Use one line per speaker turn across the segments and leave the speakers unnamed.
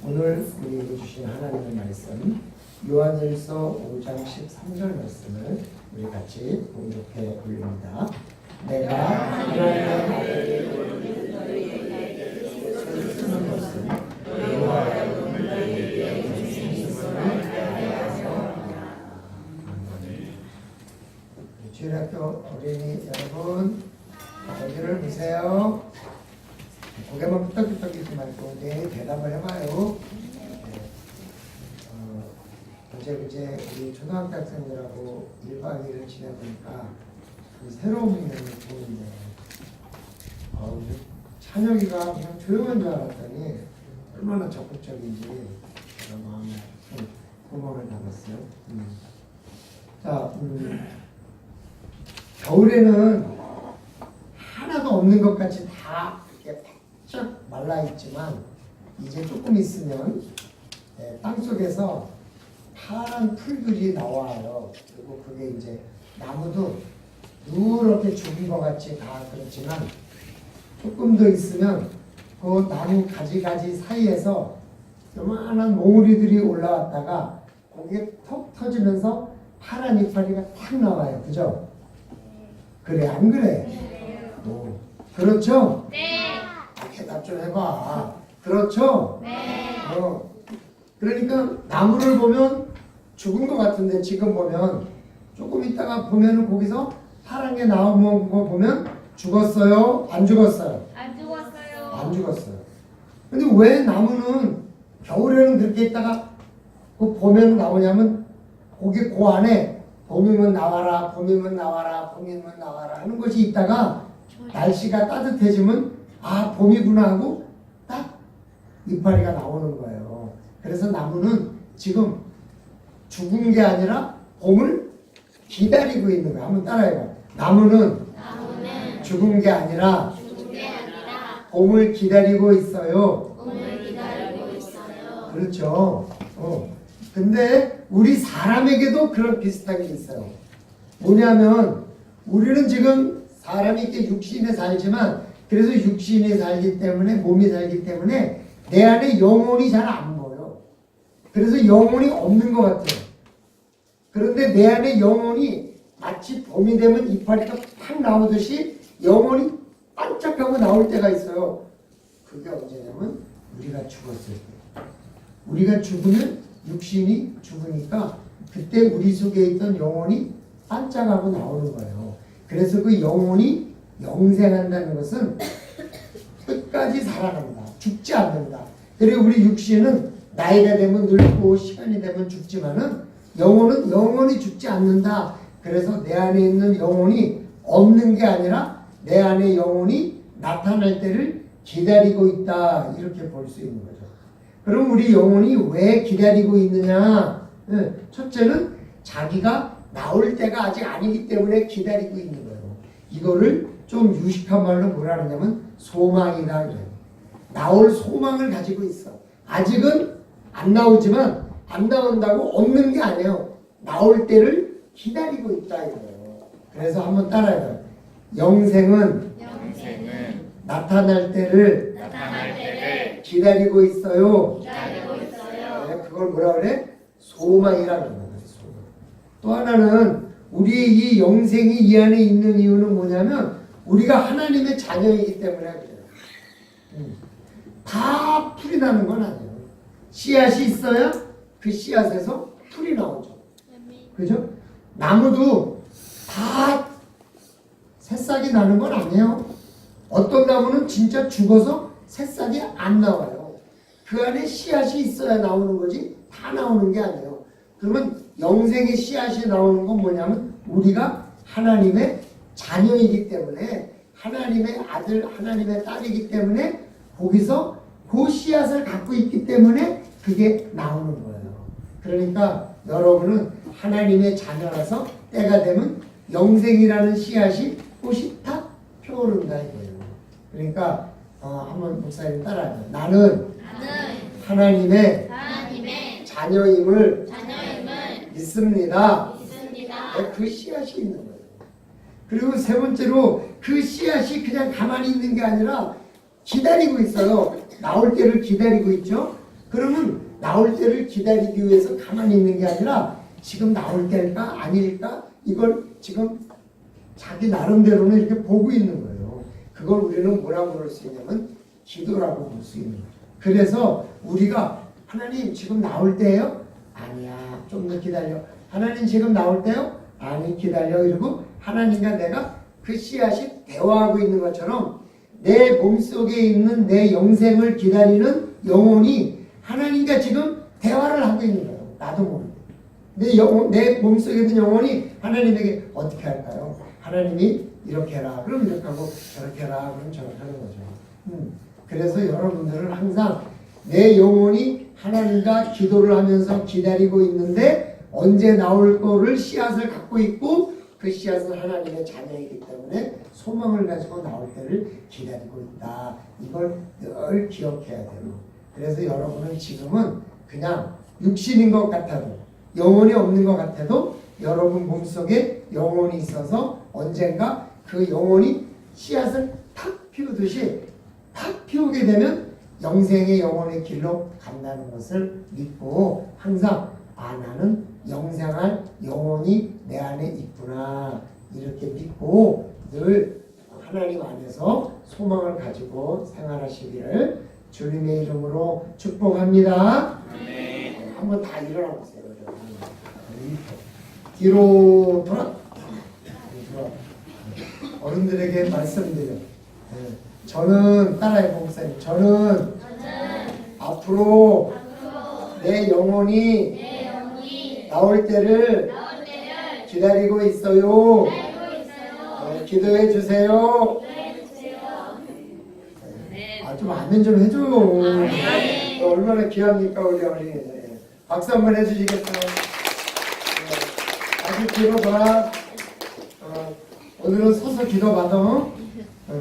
오늘 우리에게 주신 하나님의 말씀 요한일서 5장 13절 말씀을 우리 같이 봉독해 올립니다. 내가 하나님의 아들을 쓰는 것은 너희와 너희에게 있음을 알아서 주일학교 어린이 여러분 여기를 보세요. 고개만 끄덕끄덕 있지 말고 대답을 해봐요. 어제 우리 초등학교 학생들하고 1박 2일을 지내보니까 새로운 분야를 보는데 찬혁이가 그냥 조용한 줄 알았더니 얼마나 적극적인지 제가 마음에 구멍을 닫았어요. 자, 겨울에는 하나도 없는 것 같이 다 이렇게 쫙 말라있지만 이제 조금 있으면 땅속에서 파란 풀들이 나와요. 그리고 그게 이제 나무도 누렇게 죽은 것 같이 다 그렇지만 조금 더 있으면 그 나무 가지 사이에서 요만한 몽우리들이 올라왔다가 거기에 턱 터지면서 파란 이파리가 탁 나와요. 그죠? 그래 안 그래? 그렇죠?
네.
대답 좀 해봐. 그렇죠?
네.
그러니까 나무를 보면 죽은 것 같은데 지금 보면 조금 있다가 보면 거기서 파란 게 나오는 거 보면 죽었어요? 안 죽었어요?
안 죽었어요.
안 죽었어요. 근데 왜 나무는 겨울에는 그렇게 있다가 그 봄에는 나오냐면 거기 그 안에 봄이면 나와라, 봄이면 나와라, 봄이면 나와라 하는 것이 있다가 날씨가 따뜻해지면 아 봄이구나 하고 딱 이파리가 나오는 거예요. 그래서 나무는 지금 죽은 게 아니라 봄을 기다리고 있는 거야. 한번 따라해봐. 나무는 죽은 게 아니라 봄을 기다리고 있어요. 그렇죠. 근데 우리 사람에게도 그런 비슷한 게 있어요. 뭐냐면 우리는 지금 사람이 이렇게 육신에 살지만 그래서 육신이 살기 때문에 몸이 살기 때문에 내 안에 영혼이 잘 안 보여. 그래서 영혼이 없는 것 같아요. 그런데 내 안에 영혼이 마치 봄이 되면 이파리가 팍 나오듯이 영혼이 반짝하고 나올 때가 있어요. 그게 언제냐면 우리가 죽었을 때. 우리가 죽으면 육신이 죽으니까 그때 우리 속에 있던 영혼이 반짝하고 나오는 거예요. 그래서 그 영혼이 영생한다는 것은 끝까지 살아난다. 죽지 않는다. 그리고 우리 육신은 나이가 되면 늙고 시간이 되면 죽지만은 영혼은 영원히 죽지 않는다. 그래서 내 안에 있는 영혼이 없는 게 아니라 내 안에 영혼이 나타날 때를 기다리고 있다. 이렇게 볼 수 있는 거죠. 그럼 우리 영혼이 왜 기다리고 있느냐? 첫째는 자기가 나올 때가 아직 아니기 때문에 기다리고 있는 거예요. 이거를 좀 유식한 말로 뭐라 하냐면 소망이라 그래요. 나올 소망을 가지고 있어. 아직은 안 나오지만 안 나온다고 없는 게 아니에요. 나올 때를 기다리고 있다 이거예요. 그래서 한번 따라해봐요. 영생은 나타날 때를 기다리고 있어요. 네, 그걸 뭐라 그래? 소망이라는 거예요. 소망. 또 하나는 우리의 이 영생이 이 안에 있는 이유는 뭐냐면 우리가 하나님의 자녀이기 때문에 그래요. 다 풀이 나는 건 아니에요. 씨앗이 있어야 그 씨앗에서 풀이 나오죠. 그죠? 나무도 다 새싹이 나는 건 아니에요. 어떤 나무는 진짜 죽어서 새싹이 안 나와요. 그 안에 씨앗이 있어야 나오는 거지 다 나오는 게 아니에요. 그러면 영생의 씨앗이 나오는 건 뭐냐면 우리가 하나님의 자녀이기 때문에 하나님의 아들, 하나님의 딸이기 때문에 거기서 그 씨앗을 갖고 있기 때문에 그게 나오는 거예요. 그러니까 여러분은 하나님의 자녀라서 때가 되면 영생이라는 씨앗이 꽃이 탁 펴오른다 이거예요. 그러니까 한번 목사님 따라하죠. 나는 하나님의 자녀임을 믿습니다. 네, 그 씨앗이 있는 거예요. 그리고 세 번째로 그 씨앗이 그냥 가만히 있는 게 아니라 기다리고 있어요. 나올 때를 기다리고 있죠. 그러면 나올 때를 기다리기 위해서 가만히 있는 게 아니라 지금 나올 때일까 아닐까 이걸 지금 자기 나름대로는 이렇게 보고 있는 거예요. 그걸 우리는 뭐라고 부를 수 있냐면 기도라고 볼 수 있는 거예요. 그래서 우리가 하나님 지금 나올 때예요? 아니야. 좀 더 기다려. 하나님 지금 나올 때요? 아니 기다려. 이러고 하나님과 내가 그 씨앗이 대화하고 있는 것처럼 내 몸속에 있는 내 영생을 기다리는 영혼이 하나님과 지금 대화를 하고 있는 거예요. 나도 모르게. 내 몸속에 있는 영혼이 하나님에게 어떻게 할까요? 하나님이 이렇게 해라. 그럼 이렇게 하고 저렇게 해라. 그럼 저렇게 하는 거죠. 그래서 여러분들은 항상 내 영혼이 하나님과 기도를 하면서 기다리고 있는데 언제 나올 거를 씨앗을 갖고 있고 그 씨앗은 하나님의 자녀이기 때문에 소망을 가지고 나올 때를 기다리고 있다. 이걸 늘 기억해야 돼요. 그래서 여러분은 지금은 그냥 육신인 것 같아도 영혼이 없는 것 같아도 여러분 몸속에 영혼이 있어서 언젠가 그 영혼이 씨앗을 탁 피우듯이 탁 피우게 되면 영생의 영혼의 길로 간다는 것을 믿고 항상 나는 영생할 영혼이 내 안에 있구나 이렇게 믿고 늘 하나님 안에서 소망을 가지고 생활하시기를 주님의 이름으로 축복합니다. 네. 한번 다 일어나 보세요. 뒤로 돌아. 어른들에게 말씀드려. 저는 따라해 목사님. 저는 앞으로 내 영혼이 나올 때를 기다리고 있어요. 기도해 주세요. 좀 아멘 좀 해줘요. 얼마나 귀합니까 우리 어린이들. 박수 한번 해주시겠어요? 다시 뒤로 돌아. 오늘은 서서 기도 받아.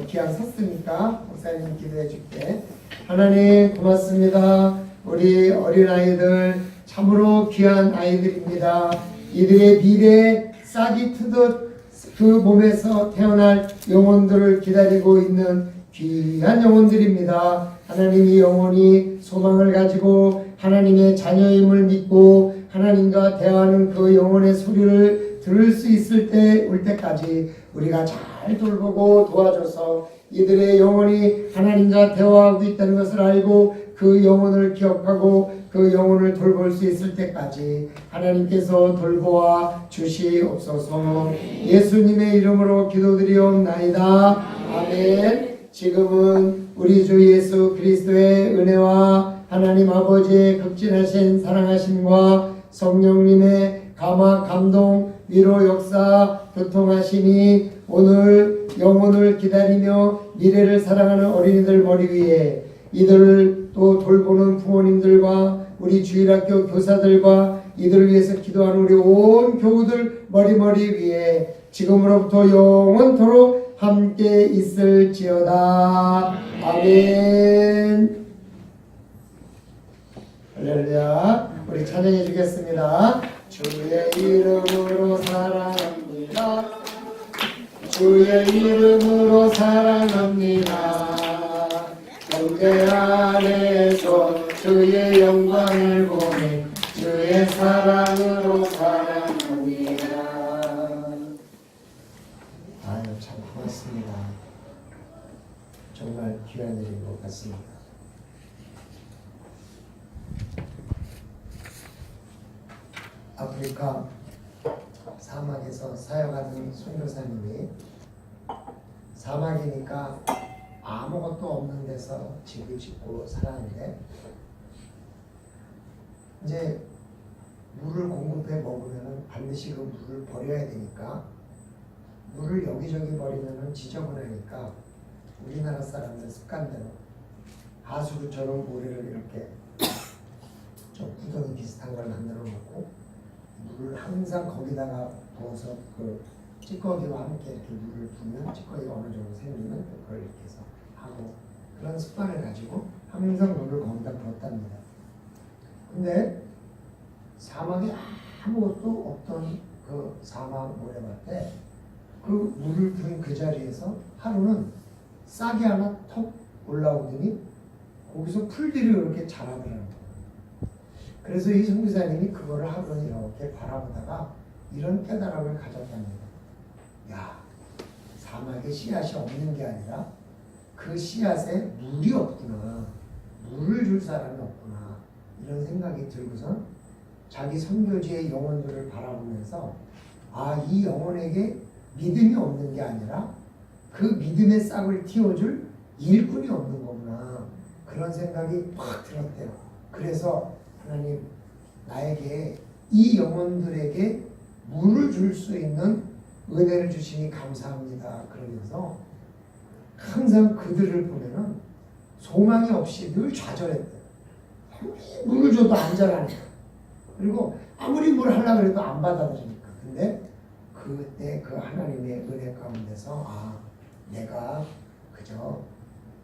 기왕 섰으니까 목사님 기도해 줄게. 하나님 고맙습니다. 우리 어린아이들 참으로 귀한 아이들입니다. 이들의 미래에 싹이 트듯 그 몸에서 태어날 영혼들을 기다리고 있는 귀한 영혼들입니다. 하나님이 영혼이 소망을 가지고 하나님의 자녀임을 믿고 하나님과 대화하는 그 영혼의 소리를 들을 수 있을 때 올 때까지 우리가 잘 돌보고 도와줘서 이들의 영혼이 하나님과 대화하고 있다는 것을 알고 그 영혼을 기억하고 그 영혼을 돌볼 수 있을 때까지 하나님께서 돌보아 주시옵소서. 예수님의 이름으로 기도드리옵나이다. 아멘. 지금은 우리 주 예수 그리스도의 은혜와 하나님 아버지의 극진하신 사랑하심과 성령님의 감화 감동 위로 역사 교통하심이 오늘 영혼을 기다리며 미래를 사랑하는 어린이들 머리 위에 이들을 또 돌보는 부모님들과 우리 주일학교 교사들과 이들을 위해서 기도하는 우리 온 교우들 머리 위에 지금으로부터 영원토록 함께 있을지어다. 아멘. 할렐루야. 우리 찬양해 주겠습니다. 주의 이름으로 사랑합니다. 주의 이름으로 사랑합니다. 영계 안에서 주의 영광을 보내 주의 사랑으로 사랑합니다. 아유 참 고맙습니다. 정말 귀한 일인 것 같습니다. 아프리카 사막에서 사역하는 선교사님이 사막이니까 아무것도 없는 데서 집을 짓고 살았는데 이제 물을 공급해 먹으면 반드시 그 물을 버려야 되니까 물을 여기저기 버리면 지저분하니까 우리나라 사람들 습관대로 하수구처럼 모래를 이렇게 좀 구덩이 비슷한 걸 만들어 놓고 물을 항상 거기다가 부어서 그 찌꺼기와 함께 이렇게 물을 부으면 찌꺼기가 어느 정도 생기면 그걸 이렇게 해서 하고 그런 습관을 가지고 항상 물을 거기다 부었답니다. 근데 사막에 아무것도 없던 그 사막 모래밭에 그 물을 부은 그 자리에서 하루는 싹이 하나 턱 올라오더니 거기서 풀들이 이렇게 자라더라고요. 그래서 이 선교사님이 그거를 하루는 이렇게 바라보다가 이런 깨달음을 가졌답니다. 야, 사막에 씨앗이 없는 게 아니라 그 씨앗에 물이 없구나. 물을 줄 사람이 없구나. 이런 생각이 들고선 자기 선교지의 영혼들을 바라보면서 아, 이 영혼에게 믿음이 없는 게 아니라 그 믿음의 싹을 틔워줄 일꾼이 없는 거구나. 그런 생각이 확 들었대요. 그래서 하나님, 나에게 이 영혼들에게 물을 줄 수 있는 은혜를 주시니 감사합니다. 그러면서 항상 그들을 보면은 소망이 없이 늘 좌절했대요. 물을 줘도 안 자라니까. 그리고 아무리 물 하려고 해도 안 받아들이니까. 근데 그때 그 하나님의 은혜 가운데서 아, 내가 그저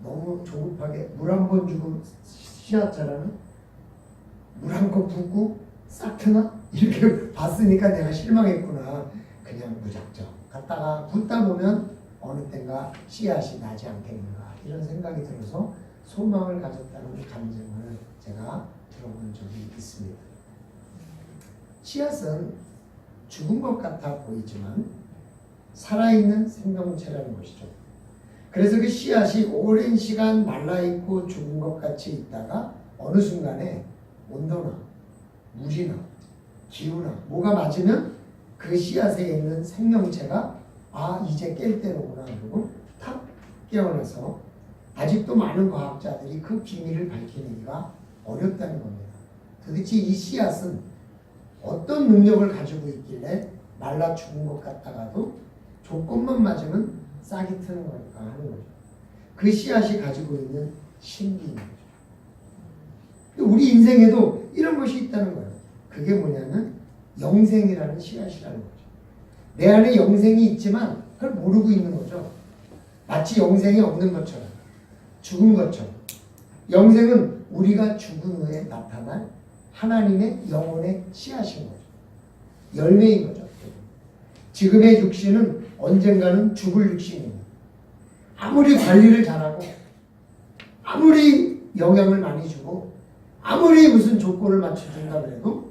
너무 조급하게 물 한 번 주고 씨앗 자라는 물 한 컵 붓고 싹 트나? 이렇게 봤으니까 내가 실망했구나. 그냥 무작정 갔다가 붓다 보면 어느 땐가 씨앗이 나지 않겠는가 이런 생각이 들어서 소망을 가졌다는 감정을 제가 들어본 적이 있습니다. 씨앗은 죽은 것 같아 보이지만 살아있는 생명체라는 것이죠. 그래서 그 씨앗이 오랜 시간 말라있고 죽은 것 같이 있다가 어느 순간에 온도나 물이나 기후나 뭐가 맞으면 그 씨앗에 있는 생명체가 아, 이제 깰 때로구나 그러고 탁 깨어나서 아직도 많은 과학자들이 그 비밀을 밝히기가 어렵다는 겁니다. 도대체 이 씨앗은 어떤 능력을 가지고 있길래 말라 죽은 것 같다가도 조건만 맞으면 싹이 트는 걸까 하는 거죠. 그 씨앗이 가지고 있는 신비인 거죠. 우리 인생에도 이런 것이 있다는 거예요. 그게 뭐냐면 영생이라는 씨앗이라는 거죠. 내 안에 영생이 있지만 그걸 모르고 있는 거죠. 마치 영생이 없는 것처럼, 죽은 것처럼. 영생은 우리가 죽은 후에 나타날 하나님의 영혼의 씨앗인 거죠. 열매인 거죠. 지금의 육신은 언젠가는 죽을 육신입니다. 아무리 관리를 잘하고 아무리 영양을 많이 주고 아무리 무슨 조건을 맞춰준다 그래도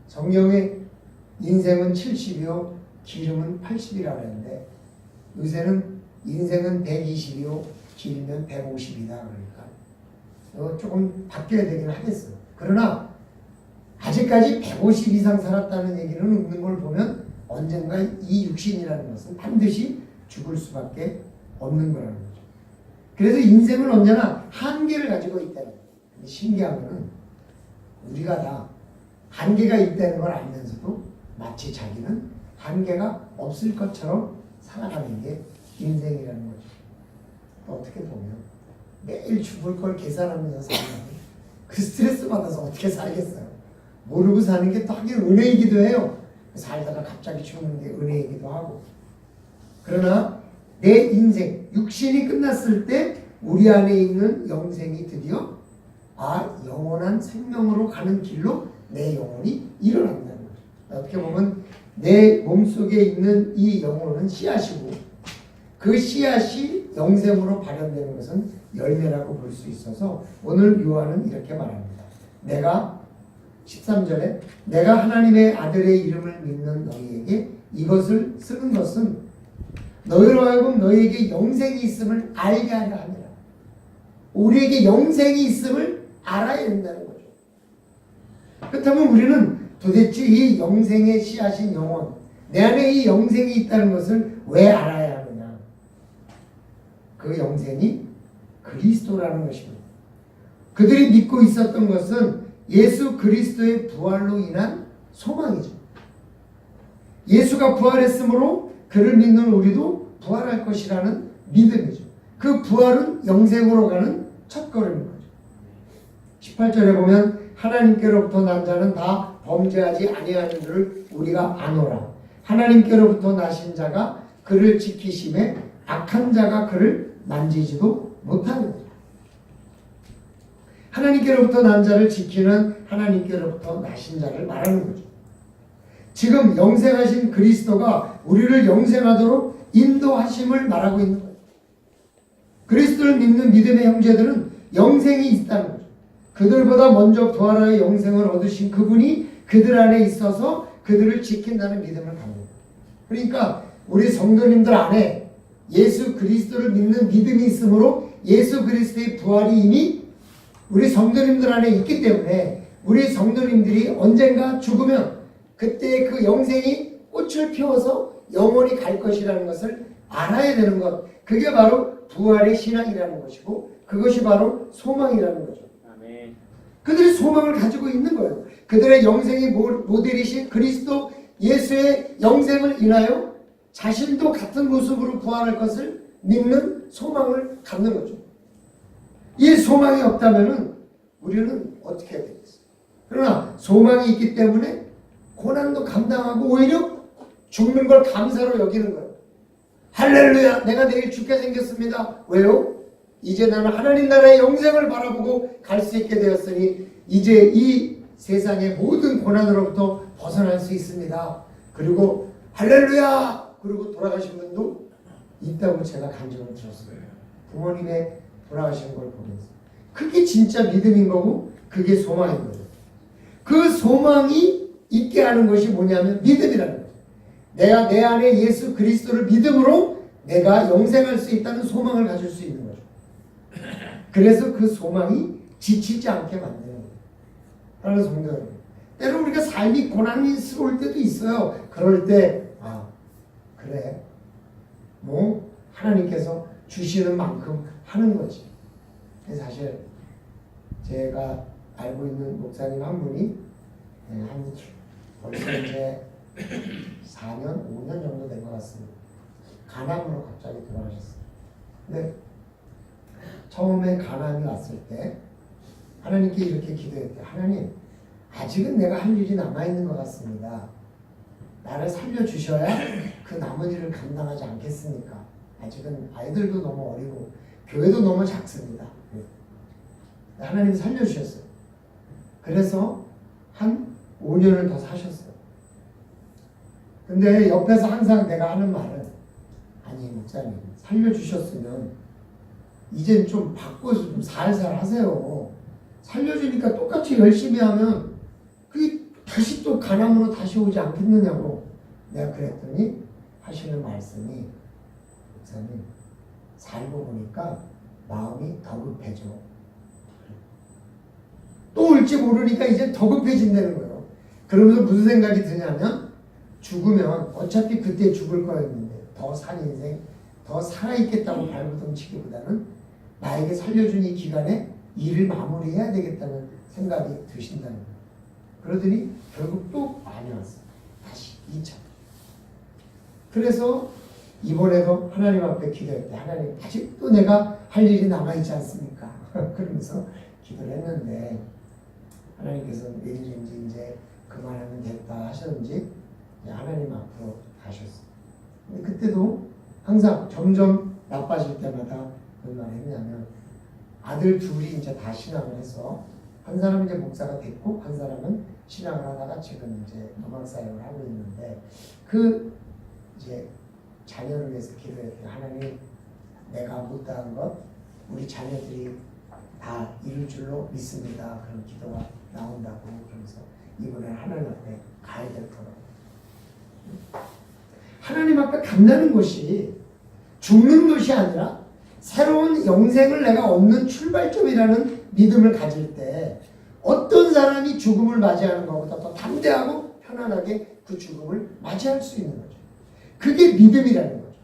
성경의 인생은 70이요 기름은 80이라고 그랬는데 요새는 인생은 120이요 길면 150이다 그러니까 조금 바뀌어야 되긴 하겠어요. 그러나 아직까지 150 이상 살았다는 얘기는 없는 걸 보면 언젠가 이 육신이라는 것은 반드시 죽을 수밖에 없는 거라는 거죠. 그래서 인생은 언제나 한계를 가지고 있다는 거예요. 신기한 거는 우리가 다 한계가 있다는 걸 알면서도 마치 자기는 한계가 없을 것처럼 살아가는 게 인생이라는 거죠. 또 어떻게 보면 매일 죽을 걸 계산하면서 살면 그 스트레스 받아서 어떻게 살겠어요. 모르고 사는 게 또 하긴 은혜이기도 해요. 살다가 갑자기 죽는 게 은혜이기도 하고. 그러나 내 인생, 육신이 끝났을 때 우리 안에 있는 영생이 드디어 영원한 생명으로 가는 길로 내 영혼이 일어난다는 거죠. 어떻게 보면 내 몸속에 있는 이 영혼은 씨앗이고 그 씨앗이 영생으로 발현되는 것은 열매라고 볼 수 있어서 오늘 요한은 이렇게 말합니다. 13절에 내가 하나님의 아들의 이름을 믿는 너희에게 이것을 쓰는 것은 너희로 하여금 너희에게 영생이 있음을 알게 하려 함이라. 우리에게 영생이 있음을 알아야 된다는 거죠. 그렇다면 우리는 도대체 이 영생의 씨앗인 영혼, 내 안에 이 영생이 있다는 것을 왜 알아야 하느냐? 그 영생이 그리스도라는 것입니다. 그들이 믿고 있었던 것은 예수 그리스도의 부활로 인한 소망이죠. 예수가 부활했으므로 그를 믿는 우리도 부활할 것이라는 믿음이죠. 그 부활은 영생으로 가는 첫걸음인 거죠. 18절에 보면 하나님께로부터 난 자는 다 범죄하지 아니하는 줄을 우리가 아노라. 하나님께로부터 나신 자가 그를 지키심에 악한 자가 그를 만지지도 못하는 거죠. 하나님께로부터 난 자를 지키는 하나님께로부터 나신 자를 말하는 거죠. 지금 영생하신 그리스도가 우리를 영생하도록 인도하심을 말하고 있는 거예요. 그리스도를 믿는 믿음의 형제들은 영생이 있다는 거죠. 그들보다 먼저 부활하여 영생을 얻으신 그분이 그들 안에 있어서 그들을 지킨다는 믿음을 갖는 거예요. 그러니까 우리 성도님들 안에 예수 그리스도를 믿는 믿음이 있으므로 예수 그리스도의 부활이 이미 우리 성도님들 안에 있기 때문에 우리 성도님들이 언젠가 죽으면 그때 그 영생이 꽃을 피워서 영원히 갈 것이라는 것을 알아야 되는 것. 그게 바로 부활의 신앙이라는 것이고 그것이 바로 소망이라는 거죠.
아멘.
그들이 소망을 가지고 있는 거예요. 그들의 영생의 모델이신 그리스도 예수의 영생을 인하여 자신도 같은 모습으로 부활할 것을 믿는 소망을 갖는 거죠. 이 소망이 없다면 우리는 어떻게 해야 되겠어요? 그러나 소망이 있기 때문에 고난도 감당하고 오히려 죽는 걸 감사로 여기는 거예요. 할렐루야, 내가 내일 죽게 생겼습니다. 왜요? 이제 나는 하나님 나라의 영생을 바라보고 갈 수 있게 되었으니 이제 이 세상의 모든 고난으로부터 벗어날 수 있습니다. 그리고 할렐루야! 그리고 돌아가신 분도 있다고 제가 간증을 들었어요. 부모님의 돌아가신 걸 보면서. 그게 진짜 믿음인 거고 그게 소망인 거예요. 그 소망이 있게 하는 것이 뭐냐면 믿음이라는 거예요. 내가 내 안에 예수 그리스도를 믿음으로 내가 영생할 수 있다는 소망을 가질 수 있는 거죠. 그래서 그 소망이 지치지 않게 만드는 거예요. 하나님 성도 여러분, 때로 우리가 삶이 고난스러울 때도 있어요. 그럴 때 그래, 뭐 하나님께서 주시는 만큼 하는 거지. 사실 제가 알고 있는 목사님 한 분이 한 벌써 이제 4년, 5년 정도 된 것 같습니다. 간암으로 갑자기 돌아가셨어요. 근데 처음에 간암이 왔을 때 하나님께 이렇게 기도했대요. 하나님, 아직은 내가 할 일이 남아있는 것 같습니다. 나를 살려주셔야 그 남은 일을 감당하지 않겠습니까? 아직은 아이들도 너무 어리고 교회도 너무 작습니다. 하나님이 살려주셨어요. 그래서 한 5년을 더 사셨어요. 근데 옆에서 항상 내가 하는 말은 아니 목사님 살려주셨으면 이젠 좀 바꿔서 좀 살살 하세요. 살려주니까 똑같이 열심히 하면 그게 다시 또 간암으로 다시 오지 않겠느냐고 내가 그랬더니 하시는 말씀이 목사님 살고 보니까 마음이 더 급해져. 또 올지 모르니까 이제 더 급해진다는 거예요. 그러면서 무슨 생각이 드냐면 죽으면 어차피 그때 죽을 거였는데 더 산 인생, 더 살아있겠다고 발버둥치기보다는 나에게 살려준 이 기간에 일을 마무리해야 되겠다는 생각이 드신다는 거예요. 그러더니 결국 또 많이 왔어요. 다시 2차. 그래서 이번에도 하나님 앞에 기도했대. 하나님 아직도 내가 할 일이 남아있지 않습니까? 그러면서 기도를 했는데 하나님께서 왠지 이제 그만하면 됐다 하셨는지 하나님 앞으로 가셨어요. 근데 그때도 항상 점점 나빠질 때마다 무슨 말 했냐면 아들 둘이 이제 다 신앙을 해서 한 사람은 이제 목사가 됐고 한 사람은 신앙을 하다가 지금 이제 음악 사역을 하고 있는데 그 이제 자녀를 위해서 기도했대요. 하나님 내가 못다한 것 우리 자녀들이 다 이룰 줄로 믿습니다. 그런 기도가 나온다고 그러면서 이번에 하나님 앞에 가야 될 거라고. 하나님 앞에 간다는 것이 죽는 것이 아니라 새로운 영생을 내가 얻는 출발점이라는 믿음을 가질 때 어떤 사람이 죽음을 맞이하는 것보다 더 담대하고 편안하게 그 죽음을 맞이할 수 있는 거죠. 그게 믿음이라는 거죠.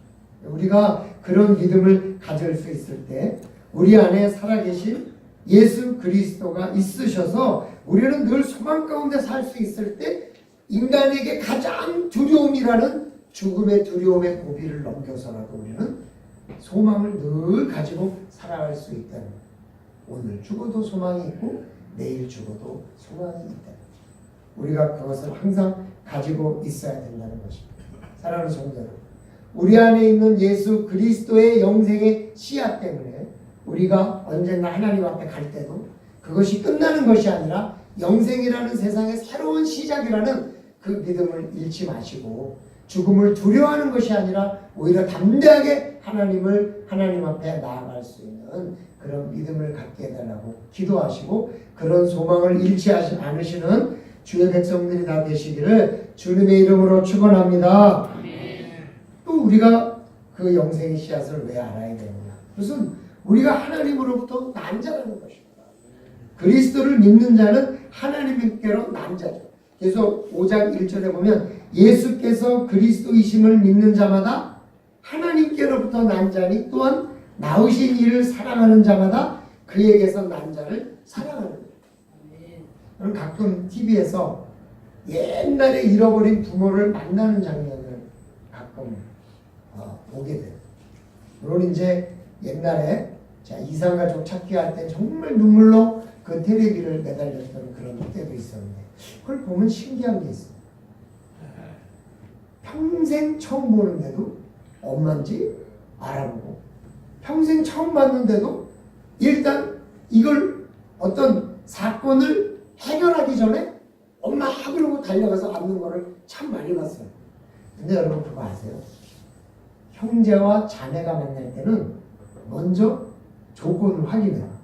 우리가 그런 믿음을 가질 수 있을 때 우리 안에 살아계신 예수 그리스도가 있으셔서 우리는 늘 소망 가운데 살 수 있을 때 인간에게 가장 두려움이라는 죽음의 두려움의 고비를 넘겨서라도 우리는 소망을 늘 가지고 살아갈 수 있다는 거예요. 오늘 죽어도 소망이 있고 내일 죽어도 소망이 있다. 우리가 그것을 항상 가지고 있어야 된다는 것입니다. 사랑하는 성도 여러분, 우리 안에 있는 예수 그리스도의 영생의 씨앗 때문에 우리가 언젠가 하나님 앞에 갈 때도 그것이 끝나는 것이 아니라 영생이라는 세상의 새로운 시작이라는 그 믿음을 잃지 마시고 죽음을 두려워하는 것이 아니라 오히려 담대하게 하나님 앞에 나아갈 수 있는 있는 그런 믿음을 갖게 해달라고 기도하시고 그런 소망을 잃지 않으시는 주의 백성들이 다 되시기를 주님의 이름으로 축원합니다. 또 우리가 그 영생의 씨앗을 왜 알아야 되느냐? 무슨 우리가 하나님으로부터 난 자라는 것입니다. 그리스도를 믿는 자는 하나님께로 난 자죠. 그래서 5장 1절에 보면 예수께서 그리스도이심을 믿는 자마다 하나님께로부터 난 자니 또한 낳으신 이를 사랑하는 자마다 그에게서 난 자를 사랑하는 거예요. 저는 가끔 TV에서 옛날에 잃어버린 부모를 만나는 장면을 가끔 보게 돼요. 물론 이제 옛날에 이산가족 찾기 할 때 정말 눈물로 그 테레비를 매달렸던 그런 때도 있었는데 그걸 보면 신기한 게 있어요. 평생 처음 보는데도 엄마인지 알아보고 평생 처음 봤는데도 일단 이걸 어떤 사건을 해결하기 전에 엄마 그러고 달려가서 안는 거를 참 많이 봤어요. 근데 여러분 그거 아세요? 형제와 자매가 만날 때는 먼저 조건을 확인해요.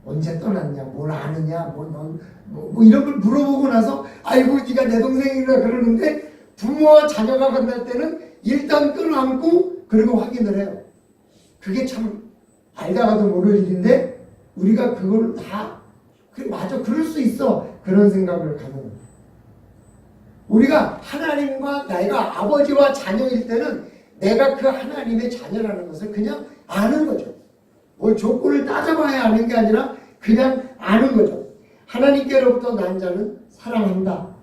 언제 떠났냐, 뭘 아느냐, 뭐 이런 걸 물어보고 나서 아이고 네가 내 동생이라 그러는데 부모와 자녀가 만날 때는 일단 끌어안고 그리고 확인을 해요. 그게 참 알다가도 모를 일인데 우리가 그걸 다 맞아 그럴 수 있어 그런 생각을 갖는 거예요. 우리가 하나님과 내가 아버지와 자녀일 때는 내가 그 하나님의 자녀라는 것을 그냥 아는 거죠. 뭘 조건을 따져봐야 아는 게 아니라 그냥 아는 거죠. 하나님께로부터 난 자는 사랑한다.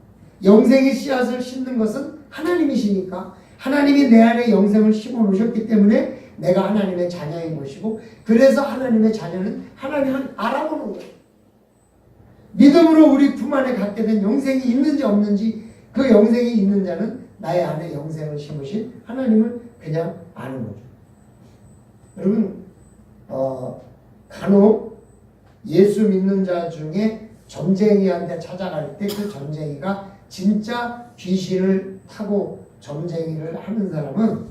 영생의 씨앗을 심는 것은 하나님이시니까 하나님이 내 안에 영생을 심어 놓으셨기 때문에 내가 하나님의 자녀인 것이고 그래서 하나님의 자녀는 하나님을 알아보는 거예요. 믿음으로 우리 품 안에 갖게 된 영생이 있는지 없는지 그 영생이 있는 자는 나의 안에 영생을 심으신 하나님을 그냥 아는 거죠. 여러분 간혹 예수 믿는 자 중에 점쟁이한테 찾아갈 때 그 점쟁이가 진짜 귀신을 타고 점쟁이를 하는 사람은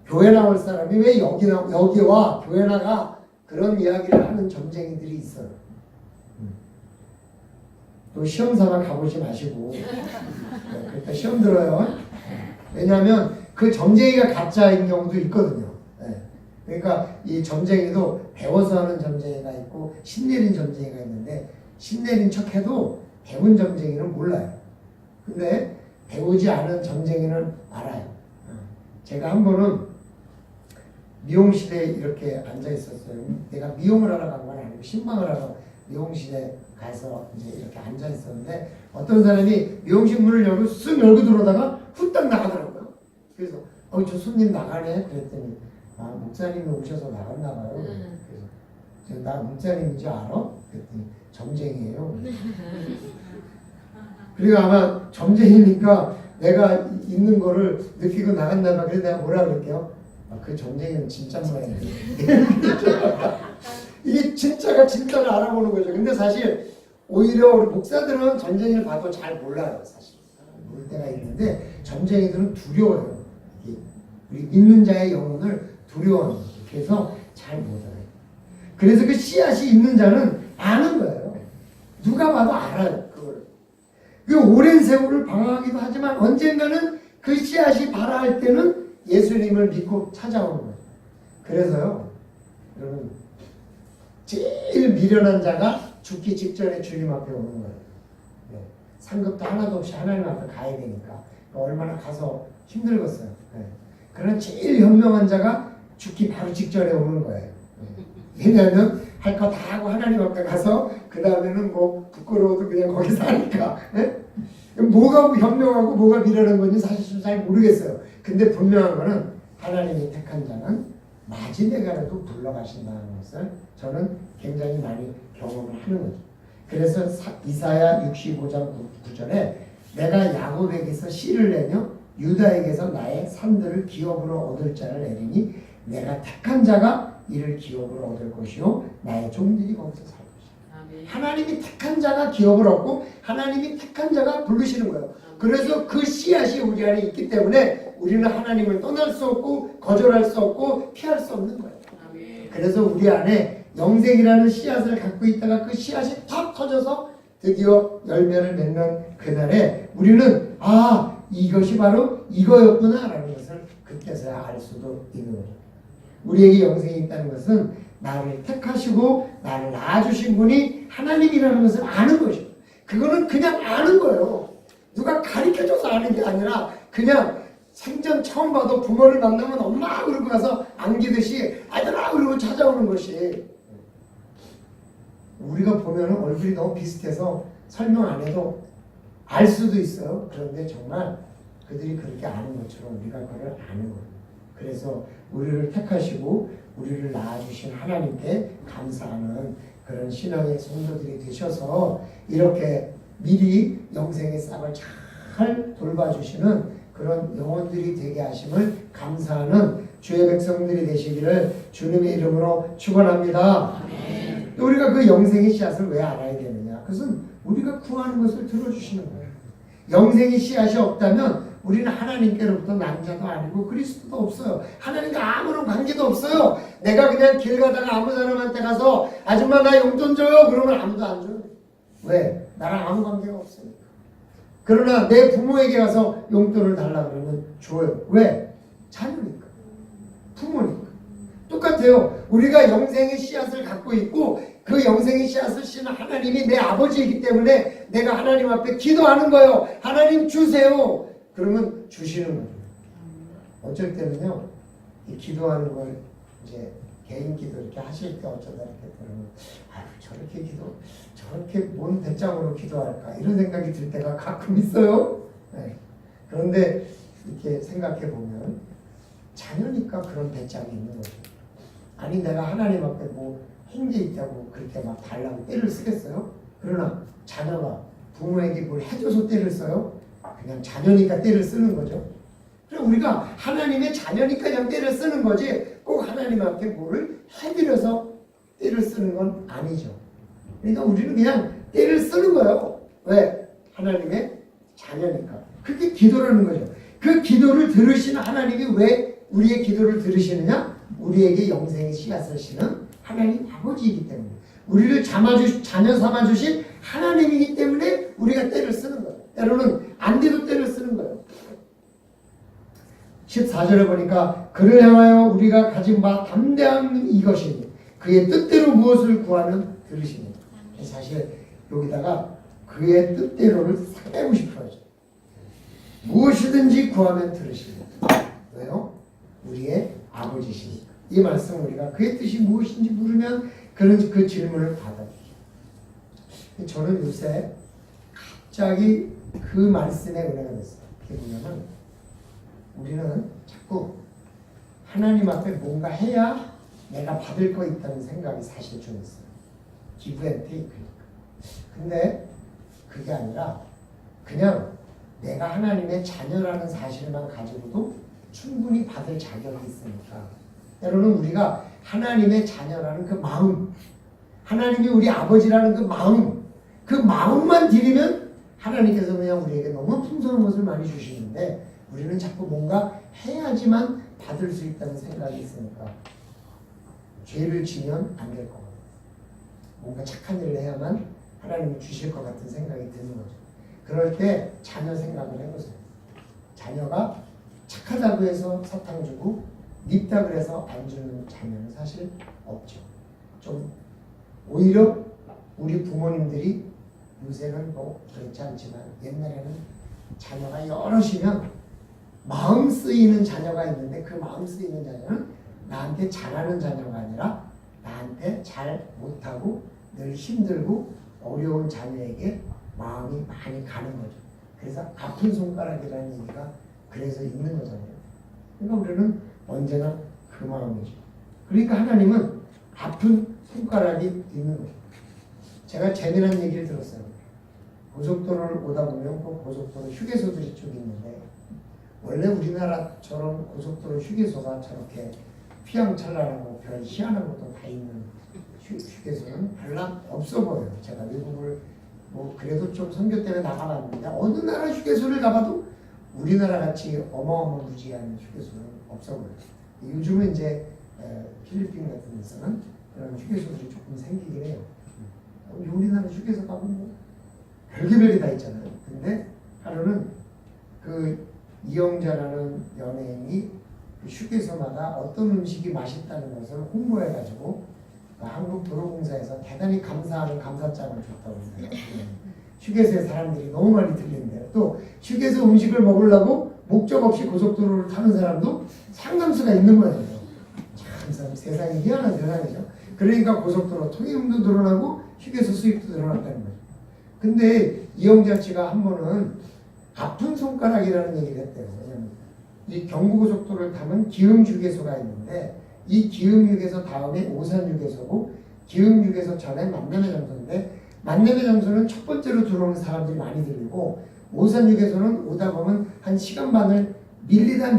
교회 나올 사람이 왜 여기와 교회 나가 그런 이야기를 하는 점쟁이들이 있어요. 또 시험 삼아 가보지 마시고 그러니까 시험 들어요. 왜냐하면 그 점쟁이가 가짜인 경우도 있거든요. 그러니까 이 점쟁이도 배워서 하는 점쟁이가 있고 신내린 점쟁이가 있는데 신내린 척해도 배운 점쟁이는 몰라요. 근데 배우지 않은 점쟁이는 알아요. 제가 한 번은 미용실에 이렇게 앉아 있었어요. 내가 미용을 하러 간 건 아니고 신방을 하러 미용실에 가서 이제 이렇게 앉아 있었는데 어떤 사람이 미용실 문을 열고 쓱 열고 들어오다가 후딱 나가더라고요. 그래서 저 손님 나가네 그랬더니 목사님이 오셔서 나갔나 봐요. 그래서 나 목사님인지 알아? 그랬더니 점쟁이에요. 그리고 아마 점쟁이니까 내가 있는 거를 느끼고 나갔나 봐. 그래서 내가 뭐라 그럴게요? 그 점쟁이는 진짜 모양이에요. 이게 진짜가 진짜를 알아보는 거죠. 근데 사실 오히려 우리 목사들은 점쟁이를 봐도 잘 몰라요. 사실 모를 때가 있는데 점쟁이들은 두려워요. 우리 믿는 자의 영혼을 두려워하는 거죠. 그래서 잘 못 알아요. 그래서 그 씨앗이 있는 자는 아는 거예요. 누가 봐도 알아요. 그걸. 그 오랜 세월을 방황하기도 하지만 언젠가는 그 씨앗이 발아할 때는 예수님을 믿고 찾아오는 거예요. 그래서요, 여러분, 제일 미련한 자가 죽기 직전에 주님 앞에 오는 거예요. 네. 상급도 하나도 없이 하나님 앞에 가야 되니까 얼마나 가서 힘들겠어요. 네. 그런 제일 현명한 자가 죽기 바로 직전에 오는 거예요. 네. 왜냐하면 할 거 다 하고 하나님 앞에 가서 그 다음에는 뭐 부끄러워도 그냥 거기서 하니까. 네? 뭐가 현명하고 뭐가 미련한 건지 사실 잘 모르겠어요. 근데 분명한 거는 하나님이 택한 자는 마지막에라도 불러가신다는 것을 저는 굉장히 많이 경험을 하는 거죠. 그래서 이사야 65장 9절에 내가 야곱에게서 씨를 내며 유다에게서 나의 산들을 기업으로 얻을 자를 내리니 내가 택한 자가 이를 기업으로 얻을 것이요 나의 종들이 거기서 살 것이다. 하나님이 택한 자가 기업을 얻고 하나님이 택한 자가 부르시는 거예요. 그래서 그 씨앗이 우리 안에 있기 때문에 우리는 하나님을 떠날 수 없고 거절할 수 없고 피할 수 없는 거예요. 그래서 우리 안에 영생이라는 씨앗을 갖고 있다가 그 씨앗이 탁 터져서 드디어 열매를 맺는 그날에 우리는 이것이 바로 이거였구나 라는 것을 그때서야 알 수도 있는 거죠. 우리에게 영생이 있다는 것은 나를 택하시고 나를 낳아주신 분이 하나님이라는 것을 아는 것이죠. 그거는 그냥 아는 거예요. 누가 가르쳐줘서 아는 게 아니라 그냥 생전 처음 봐도 부모를 만나면 엄마 그러고 가서 안기듯이 아들아 그러고 찾아오는 것이, 우리가 보면 얼굴이 너무 비슷해서 설명 안 해도 알 수도 있어요. 그런데 정말 그들이 그렇게 아는 것처럼 우리가 그걸 아는 거예요. 그래서 우리를 택하시고 우리를 낳아주신 하나님께 감사하는 그런 신앙의 성도들이 되셔서 이렇게 미리 영생의 싹을 잘 돌봐주시는 그런 영혼들이 되게 하심을 감사하는 주의 백성들이 되시기를 주님의 이름으로 축원합니다. 또 우리가 그 영생의 씨앗을 왜 알아야 되느냐? 그것은 우리가 구하는 것을 들어주시는 거예요. 영생의 씨앗이 없다면 우리는 하나님께로부터 난 자도 아니고 그리스도도 없어요. 하나님과 아무런 관계도 없어요. 내가 그냥 길 가다가 아무 사람한테 가서 아줌마 나 용돈 줘요 그러면 아무도 안 줘요. 왜? 나랑 아무 관계가 없으니까. 그러나 내 부모에게 가서 용돈을 달라 그러면 줘요. 왜? 자녀니까. 부모니까. 똑같아요. 우리가 영생의 씨앗을 갖고 있고 그 영생의 씨앗을 씌는 하나님이 내 아버지이기 때문에 내가 하나님 앞에 기도하는 거예요. 하나님 주세요. 그러면 주시는 거예요. 어쩔 때는요, 이 기도하는 걸 이제 개인 기도 이렇게 하실 때 어쩌다 이렇게 들으면 저렇게 뭔 배짱으로 기도할까 이런 생각이 들 때가 가끔 있어요. 네. 그런데 이렇게 생각해 보면 자녀니까 그런 배짱이 있는 거죠. 아니 내가 하나님 앞에 뭐 한 게 있다고 그렇게 막 달라고 떼를 쓰겠어요? 그러나 자녀가 부모에게 뭘 해줘서 떼를 써요? 그냥 자녀니까 떼를 쓰는 거죠. 그럼 우리가 하나님의 자녀니까 그냥 떼를 쓰는 거지 꼭 하나님 앞에 뭐를 해드려서 떼를 쓰는 건 아니죠. 그러니까 우리는 그냥 떼를 쓰는 거예요. 왜? 하나님의 자녀니까. 그게 기도라는 거죠. 그 기도를 들으시는 하나님이 왜 우리의 기도를 들으시느냐? 우리에게 영생의 씨앗을 심는 하나님 아버지이기 때문에, 우리를 자녀 삼아주신 하나님이기 때문에 우리가 떼를 쓰는 거예요. 때로는 안 돼도 떼를 쓰는 거예요. 14절에 보니까 그를 향하여 우리가 가진 바 담대함은 이것이니 그의 뜻대로 무엇을 구하면 들으시니. 사실 여기다가 그의 뜻대로를 싹 빼고 싶어요. 무엇이든지 구하면 들으시니. 왜요? 우리의 아버지시니까. 이 말씀 우리가 그의 뜻이 무엇인지 물으면 그는 그 질문을 받아주죠. 저는 요새 갑자기 그 말씀에 은혜가 됐어요. 어떻게 보면은 우리는 자꾸 하나님 앞에 뭔가 해야 내가 받을 거 있다는 생각이 사실 좀 있어요. 기브 앤 테이크니까. 근데 그게 아니라 그냥 내가 하나님의 자녀라는 사실만 가지고도 충분히 받을 자격이 있으니까. 때로는 우리가 하나님의 자녀라는 그 마음, 하나님이 우리 아버지라는 그 마음만 드리면 하나님께서 그냥 우리에게 너무 풍성한 것을 많이 주시는데 우리는 자꾸 뭔가 해야지만 받을 수 있다는 생각이 있으니까 죄를 지면 안 될 것 같아요. 뭔가 착한 일을 해야만 하나님이 주실 것 같은 생각이 드는 거죠. 그럴 때 자녀 생각을 해보세요. 자녀가 착하다고 해서 사탕 주고 밉다 그래서 안 주는 자녀는 사실 없죠. 좀 오히려 우리 부모님들이 요새는 뭐 그렇지 않지만 옛날에는 자녀가 여럿이면 마음 쓰이는 자녀가 있는데 그 마음 쓰이는 자녀는 나한테 잘하는 자녀가 아니라 나한테 잘 못하고 늘 힘들고 어려운 자녀에게 마음이 많이 가는 거죠. 그래서 아픈 손가락이라는 얘기가 그래서 있는 거잖아요. 그러니까 우리는 언제나 그 마음이죠. 그러니까 하나님은 아픈 손가락이 있는 거죠. 제가 재미난 얘기를 들었어요. 고속도로를 오다 보면 그 고속도로 휴게소들이 쭉 있는데 원래 우리나라처럼 고속도로 휴게소가 저렇게 휘황찬란하고 별 희한한 것도 다 있는 휴게소는 별로 없어 보여요. 제가 미국을 뭐 그래도 좀 선교 때문에 나가봤는데 어느 나라 휴게소를 가봐도 우리나라 같이 어마어마무지한 휴게소는 없어 보여요. 요즘은 이제 필리핀 같은 데서는 그런 휴게소들이 조금 생기긴 해요. 우리나라 휴게소 가면 뭐 별게 다 있잖아요. 근데 하루는 그 이영자라는 연예인이 그 휴게소마다 어떤 음식이 맛있다는 것을 홍보해가지고 그 한국도로공사에서 대단히 감사하는 감사장을 줬다고 해요. 휴게소에 사람들이 너무 많이 들리는데요. 또 휴게소 음식을 먹으려고 목적 없이 고속도로를 타는 사람도 상당수가 있는 거예요. 참 세상이 희한한 세상이죠. 그러니까 고속도로 통행도 늘어나고 휴게소 수입도 늘어났다는 거죠. 근데 이영자 씨가 한 번은 아픈 손가락이라는 얘기를 했대요. 왜냐면 이 경부고속도로를 타면 기흥휴게소가 있는데 이 기흥휴게소 다음에 오산휴게소고 기흥휴게소 전에 만남의 장소인데 만남의 장소는 첫 번째로 들어오는 사람들이 많이 들리고 오산휴게소는 오다 보면 한 시간 반을 밀리다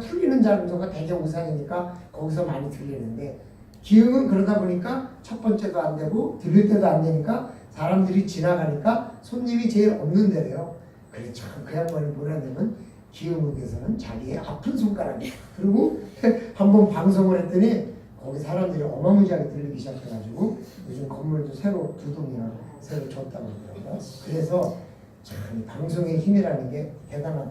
풀리는 장소가 대개 오산이니까 거기서 많이 들리는데 기흥은 그러다 보니까 첫 번째도 안 되고 들릴 때도 안 되니까 사람들이 지나가니까 손님이 제일 없는 데래요. 그래 참 그 양반이 뭐라냐면 기흥역에서는 자기의 아픈 손가락이야. 그리고 한번 방송을 했더니 거기 사람들이 어마무지하게 들리기 시작해가지고 요즘 건물도 새로 2동이나 새로 줬다고 하더라고요. 그래서 참 방송의 힘이라는 게 대단하다.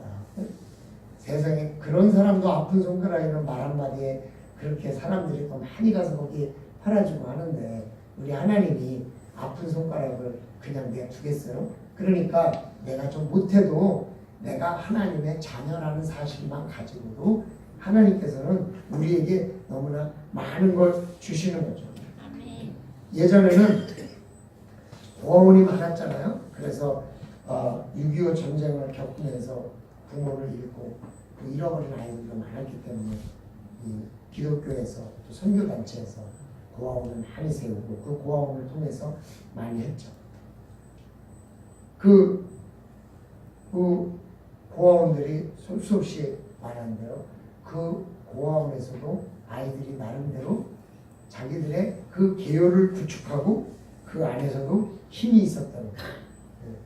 세상에 그런 사람도 아픈 손가락이라는 말 한마디에 그렇게 사람들이 또 많이 가서 거기 팔아주고 하는데 우리 하나님이 아픈 손가락을 그냥 내두겠어요? 그러니까 내가 좀 못해도 내가 하나님의 자녀라는 사실만 가지고도 하나님께서는 우리에게 너무나 많은 걸 주시는 거죠. 예전에는 고아원이 많았잖아요. 그래서 6.25 전쟁을 겪으면서 부모를 잃고 잃어버린 아이들도 많았기 때문에 이 기독교에서 또 선교단체에서 고아원을 많이 세우고 그 고아원을 통해서 많이 했죠. 그 고아원들이 수없이 많은데요. 그 고아원에서도 아이들이 나름대로 자기들의 그 계열을 구축하고 그 안에서도 힘이 있었다는 거예요.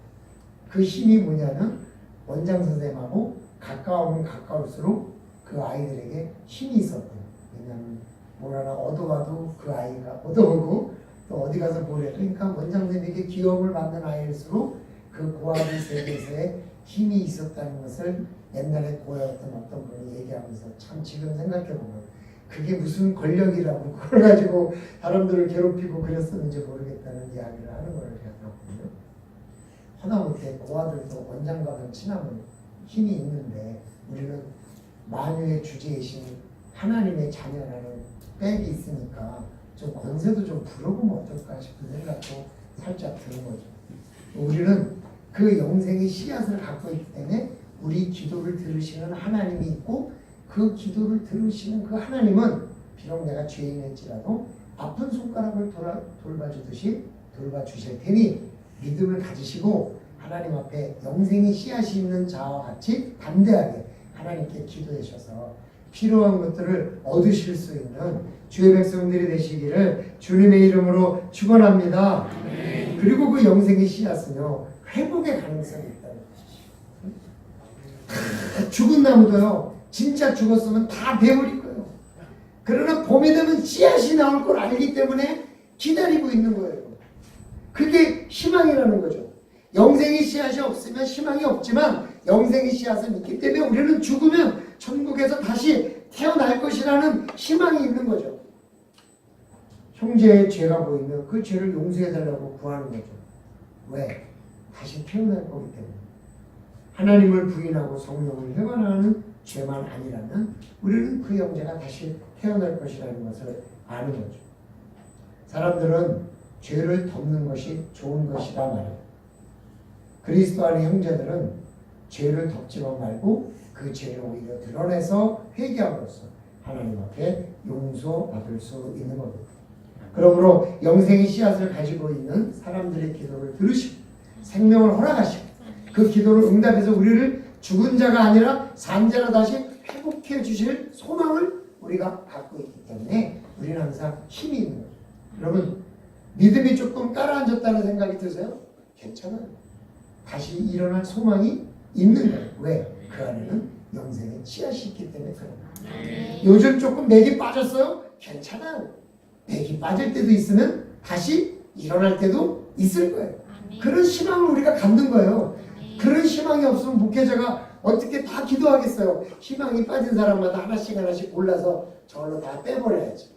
그 힘이 뭐냐면 원장 선생님하고 가까우면 가까울수록 그 아이들에게 힘이 있었대요. 왜냐하면 뭘 하나 얻어와도 그 아이가 얻어오고 또 어디 가서 보래. 그러니까 원장 선생님에게 기업을 받는 아이일수록 그 고아들 세계에서의 힘이 있었다는 것을 옛날에 고아였던 어떤 분이 얘기하면서 참 지금 생각해보면 그게 무슨 권력이라고 그걸 가지고 사람들을 괴롭히고 그랬었는지 모르겠다는 이야기를 하는 걸 제가 들었거든요. 하다못해 고아들도 원장과는 친하면 힘이 있는데 우리는 만유의 주제이신 하나님의 자녀라는 백이 있으니까 좀 권세도 좀 부려보면 어떨까 싶은 생각도 살짝 드는 거죠. 우리는 그 영생의 씨앗을 갖고 있기 때문에 우리 기도를 들으시는 하나님이 있고 그 기도를 들으시는 그 하나님은 비록 내가 죄인일지라도 아픈 손가락을 돌봐주듯이 돌봐주실 테니 믿음을 가지시고 하나님 앞에 영생의 씨앗이 있는 자와 같이 담대하게 하나님께 기도해 주셔서 필요한 것들을 얻으실 수 있는 주의 백성들이 되시기를 주님의 이름으로 축원합니다. 그리고 그 영생의 씨앗은요 회복의 가능성이 있다는 거죠. 죽은 나무도요 진짜 죽었으면 다 베어버릴 거예요. 그러나 봄이 되면 씨앗이 나올 걸 알기 때문에 기다리고 있는 거예요. 그게 희망이라는 거죠. 영생의 씨앗이 없으면 희망이 없지만 영생의 씨앗은 있기 때문에 우리는 죽으면 천국에서 다시 태어날 것이라는 희망이 있는 거죠. 형제의 죄가 보이면 그 죄를 용서해달라고 구하는 거죠. 왜? 다시 태어날 거기 때문에. 하나님을 부인하고 성령을 회관하는 죄만 아니라면 우리는 그 형제가 다시 태어날 것이라는 것을 아는 거죠. 사람들은 죄를 덮는 것이 좋은 것이다 말이에요. 그리스도 안의 형제들은 죄를 덮지만 말고 그 죄를 오히려 드러내서 회개함으로써 하나님 앞에 용서받을 수 있는 겁니다. 그러므로 영생의 씨앗을 가지고 있는 사람들의 기도를 들으시고 생명을 허락하시고 그 기도를 응답해서 우리를 죽은 자가 아니라 산 자로 다시 회복해 주실 소망을 우리가 갖고 있기 때문에 우리는 항상 힘이 있는 거죠. 여러분 믿음이 조금 깔아앉았다는 생각이 드세요? 괜찮아요. 다시 일어날 소망이 있는 거예요. 왜? 그 안에는 영생의 씨앗이 있기 때문에 그런 거예요. 요즘 조금 맥이 빠졌어요? 괜찮아요. 맥이 빠질 때도 있으면 다시 일어날 때도 있을 거예요. 그런 희망을 우리가 갖는 거예요. 그런 희망이 없으면 목회자가 어떻게 다 기도하겠어요. 희망이 빠진 사람마다 하나씩 하나씩 골라서 저걸로 다 빼버려야죠.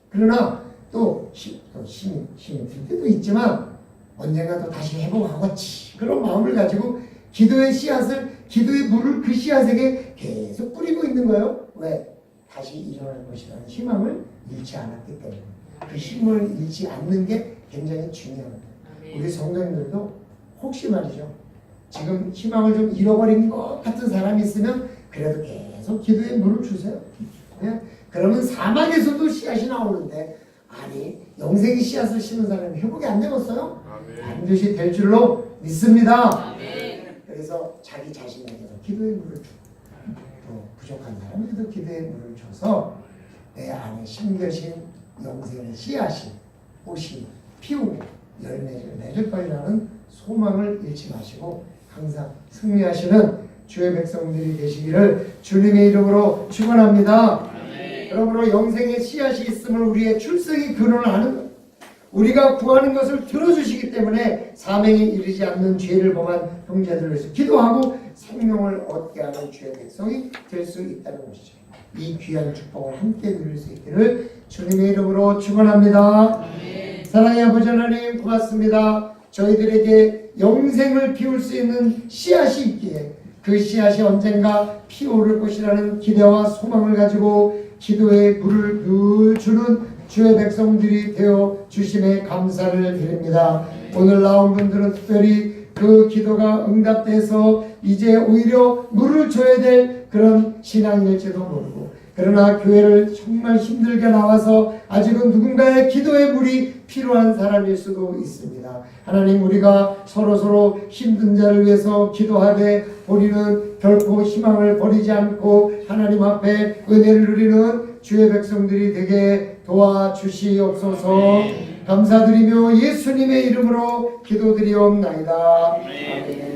그러나 또 힘이 들 때도 있지만 언젠가 또 다시 회복하겠지. 그런 마음을 가지고 기도의 씨앗을, 기도의 물을 그 씨앗에게 계속 뿌리고 있는 거예요. 왜? 다시 일어날 것이라는 희망을 잃지 않았기 때문에. 그 힘을 잃지 않는 게 굉장히 중요합니다. 우리 성도님들도 혹시 말이죠. 지금 희망을 좀 잃어버린 것 같은 사람이 있으면 그래도 계속 기도에 물을 주세요. 네? 그러면 사막에서도 씨앗이 나오는데 아니 영생의 씨앗을 심은 사람이 회복이 안 되겠어요? 반드시 될 줄로 믿습니다. 그래서 자기 자신에게도 기도의 물을 주고 또 부족한 사람에게도 기도의 물을 줘서 내 안에 심겨진 영생의 씨앗이 꽃이 피우고 열매를 맺을 거라는 소망을 잃지 마시고 항상 승리하시는 주의 백성들이 되시기를 주님의 이름으로 축원합니다. 그러므로 영생의 씨앗이 있음을 우리의 출생이 근원을 하는 것, 우리가 구하는 것을 들어주시기 때문에 사명에 이르지 않는 죄를 범한 형제들을 위해서 기도하고 생명을 얻게 하는 주의 백성이 될 수 있다는 것이죠. 이 귀한 축복을 함께 누릴 수 있기를 주님의 이름으로 축원합니다. 사랑의 아버지 하나님 고맙습니다. 저희들에게 영생을 피울 수 있는 씨앗이 있기에 그 씨앗이 언젠가 피어오를 것이라는 기대와 소망을 가지고 기도의 물을 늘 주는 주의 백성들이 되어 주심에 감사를 드립니다. 오늘 나온 분들은 특별히 그 기도가 응답돼서 이제 오히려 물을 줘야 될 그런 신앙일지도 모르고, 그러나 교회를 정말 힘들게 나와서 아직은 누군가의 기도의 물이 필요한 사람일 수도 있습니다. 하나님, 우리가 서로 힘든 자를 위해서 기도하되 우리는 결코 희망을 버리지 않고 하나님 앞에 은혜를 누리는 주의 백성들이 되게 도와주시옵소서. 감사드리며 예수님의 이름으로 기도드리옵나이다. 아멘.